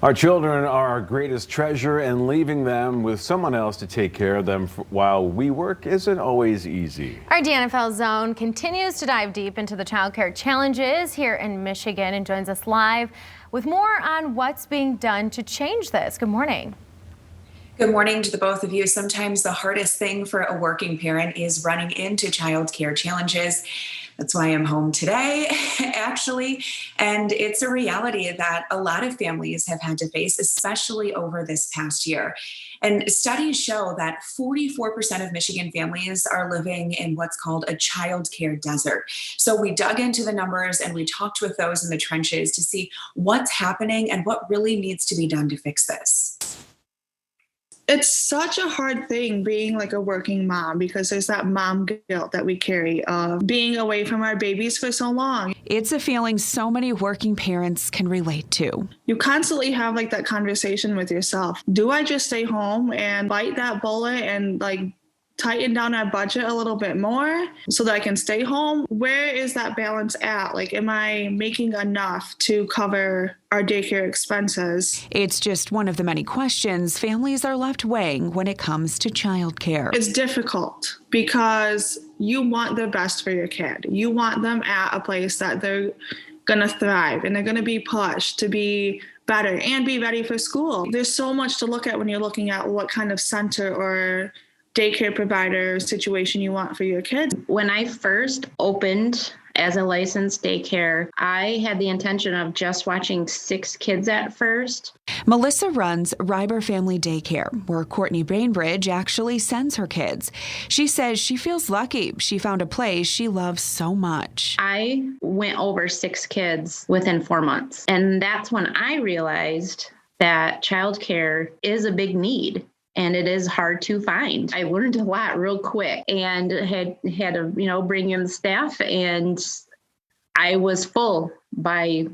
Our children are our greatest treasure, and leaving them with someone else to take care of them while we work isn't always easy. Our DNFL Zone continues to dive deep into the childcare challenges here in Michigan and joins us live with more on what's being done to change this. Good morning. Good morning to the both of you. Sometimes the hardest thing for a working parent is running into childcare challenges. That's why I'm home today, actually. And it's a reality that a lot of families have had to face, especially over this past year. And studies show that 44% of Michigan families are living in what's called a childcare desert. So we dug into the numbers and we talked with those in the trenches to see what's happening and what really needs to be done to fix this. It's such a hard thing being like a working mom because there's that mom guilt that we carry of being away from our babies for so long. It's a feeling so many working parents can relate to. You constantly have like that conversation with yourself. Do I just stay home and bite that bullet and like tighten down our budget a little bit more so that I can stay home? Where is that balance at? Like, am I making enough to cover our daycare expenses? It's just one of the many questions families are left weighing when it comes to childcare. It's difficult because you want the best for your kid. You want them at a place that they're going to thrive and they're going to be pushed to be better and be ready for school. There's so much to look at when you're looking at what kind of center or daycare provider situation you want for your kids. When I first opened as a licensed daycare, I had the intention of just watching 6 kids at first. Melissa runs Reiber Family Daycare, where Courtney Bainbridge actually sends her kids. She says she feels lucky she found a place she loves so much. I went over 6 kids within 4 months, and that's when I realized that childcare is a big need. And it is hard to find. I learned a lot real quick and had to, bring in staff, and I was full by,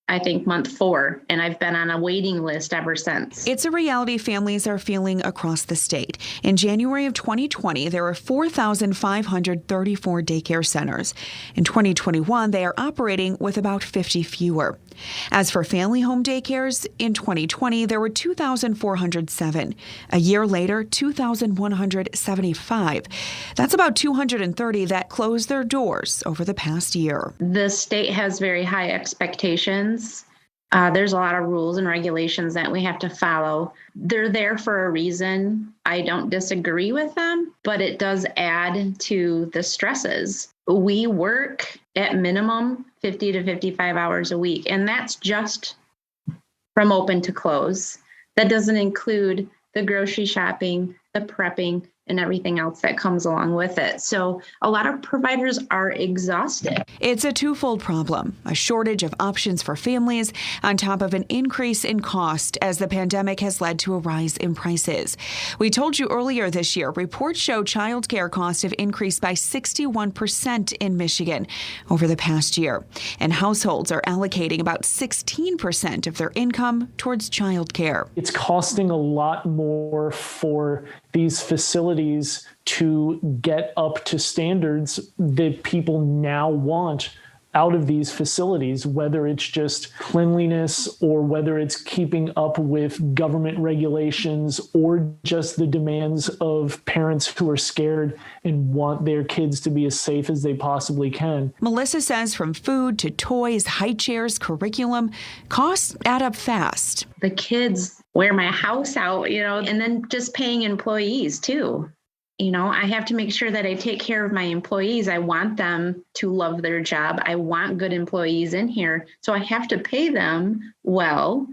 I think, month 4, and I've been on a waiting list ever since. It's a reality families are feeling across the state. In January of 2020, there were 4,534 daycare centers. In 2021, they are operating with about 50 fewer. As for family home daycares, in 2020, there were 2,407. A year later, 2,175. That's about 230 that closed their doors over the past year. The state has very high expectations. There's a lot of rules and regulations that we have to follow. They're there for a reason. I don't disagree with them, but it does add to the stresses. We work at minimum 50 to 55 hours a week, and that's just from open to close. That doesn't include the grocery shopping, the prepping, and everything else that comes along with it. So a lot of providers are exhausted. It's a twofold problem, a shortage of options for families on top of an increase in cost as the pandemic has led to a rise in prices. We told you earlier this year, reports show childcare costs have increased by 61% in Michigan over the past year, and households are allocating about 16% of their income towards childcare. It's costing a lot more for these facilities to get up to standards that people now want out of these facilities, whether it's just cleanliness or whether it's keeping up with government regulations or just the demands of parents who are scared and want their kids to be as safe as they possibly can. Melissa says from food to toys, high chairs, curriculum, costs add up fast. The kids wear my house out, and then just paying employees too. I have to make sure that I take care of my employees. I want them to love their job. I want good employees in here. So I have to pay them well,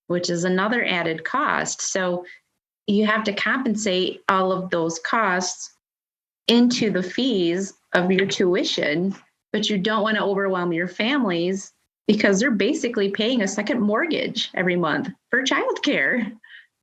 which is another added cost. So you have to compensate all of those costs into the fees of your tuition, but you don't want to overwhelm your families because they're basically paying a second mortgage every month for childcare.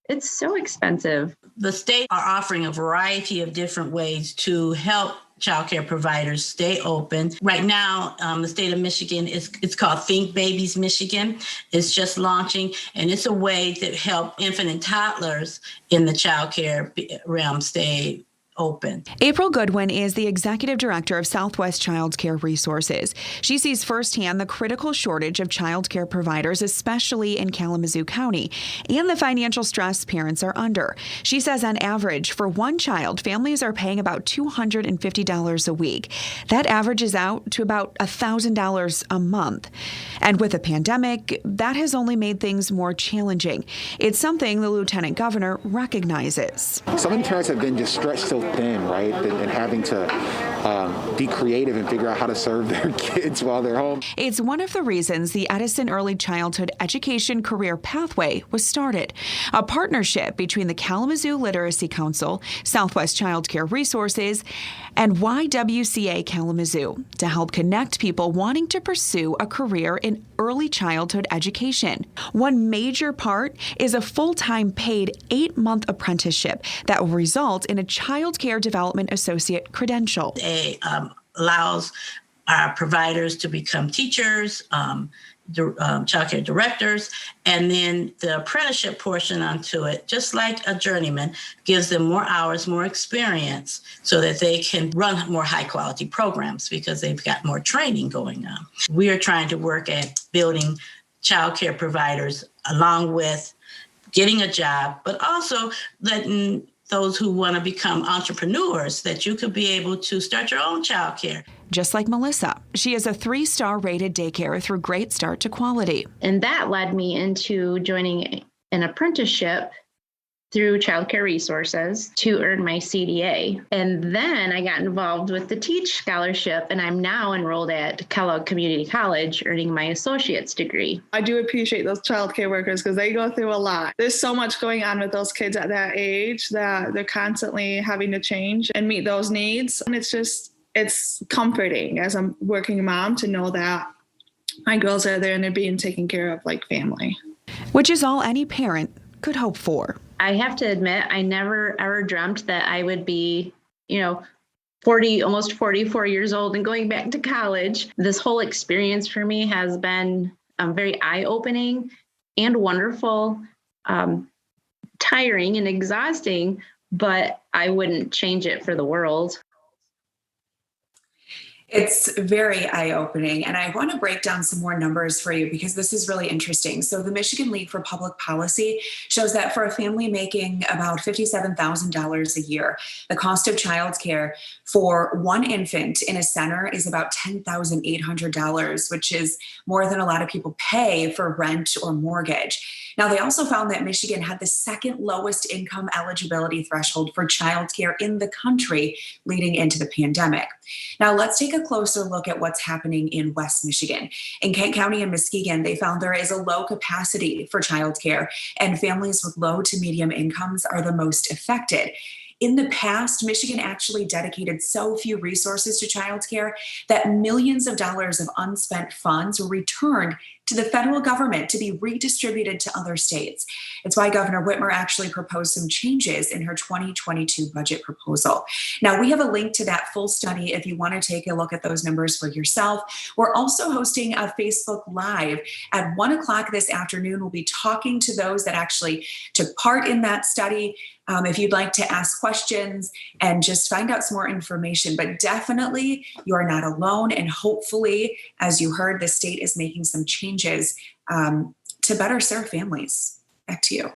It's so expensive. The state are offering a variety of different ways to help childcare providers stay open. Right now, the state of Michigan, it's called Think Babies Michigan. It's just launching, and it's a way to help infant and toddlers in the childcare realm stay open. April Goodwin is the executive director of Southwest Child Care Resources. She sees firsthand the critical shortage of child care providers, especially in Kalamazoo County, and the financial stress parents are under. She says on average, for one child, families are paying about $250 a week. That averages out to about $1,000 a month. And with the pandemic, that has only made things more challenging. It's something the lieutenant governor recognizes. Some of the parents have been just stretched so thin, right? And having to be creative and figure out how to serve their kids while they're home. It's one of the reasons the Edison Early Childhood Education Career Pathway was started, a partnership between the Kalamazoo Literacy Council, Southwest Child Care Resources, and YWCA Kalamazoo to help connect people wanting to pursue a career in early childhood education. One major part is a full-time paid 8-month apprenticeship that will result in a Child Care Development Associate credential. It allows our providers to become teachers, child care directors, and then the apprenticeship portion onto it, just like a journeyman, gives them more hours, more experience, so that they can run more high quality programs because they've got more training going on. We are trying to work at building child care providers along with getting a job, but also letting those who want to become entrepreneurs, that you could be able to start your own child care. Just like Melissa, she is a 3-star rated daycare through Great Start to Quality. And that led me into joining an apprenticeship through Child Care Resources to earn my CDA. And then I got involved with the Teach Scholarship, and I'm now enrolled at Kellogg Community College, earning my associate's degree. I do appreciate those childcare workers because they go through a lot. There's so much going on with those kids at that age that they're constantly having to change and meet those needs. And it's comforting as a working mom to know that my girls are there and they're being taken care of like family. Which is all any parent could hope for. I have to admit, I never ever dreamt that I would be, almost 44 years old and going back to college. This whole experience for me has been very eye-opening and wonderful, tiring and exhausting, but I wouldn't change it for the world. It's very eye-opening, and I want to break down some more numbers for you because this is really interesting. So the Michigan League for Public Policy shows that for a family making about $57,000 a year, the cost of childcare for one infant in a center is about $10,800, which is more than a lot of people pay for rent or mortgage. Now, they also found that Michigan had the second lowest income eligibility threshold for childcare in the country leading into the pandemic. Now, let's take a closer look at what's happening in West Michigan. In Kent County and Muskegon, they found there is a low capacity for childcare, and families with low to medium incomes are the most affected. In the past, Michigan actually dedicated so few resources to childcare that millions of dollars of unspent funds were returned to the federal government to be redistributed to other states. It's why Governor Whitmer actually proposed some changes in her 2022 budget proposal. Now, we have a link to that full study if you want to take a look at those numbers for yourself. We're also hosting a Facebook Live at 1 o'clock this afternoon. We'll be talking to those that actually took part in that study. If you'd like to ask questions and just find out some more information, but definitely you're not alone. And hopefully, as you heard, the state is making some changes to better serve families. Back to you.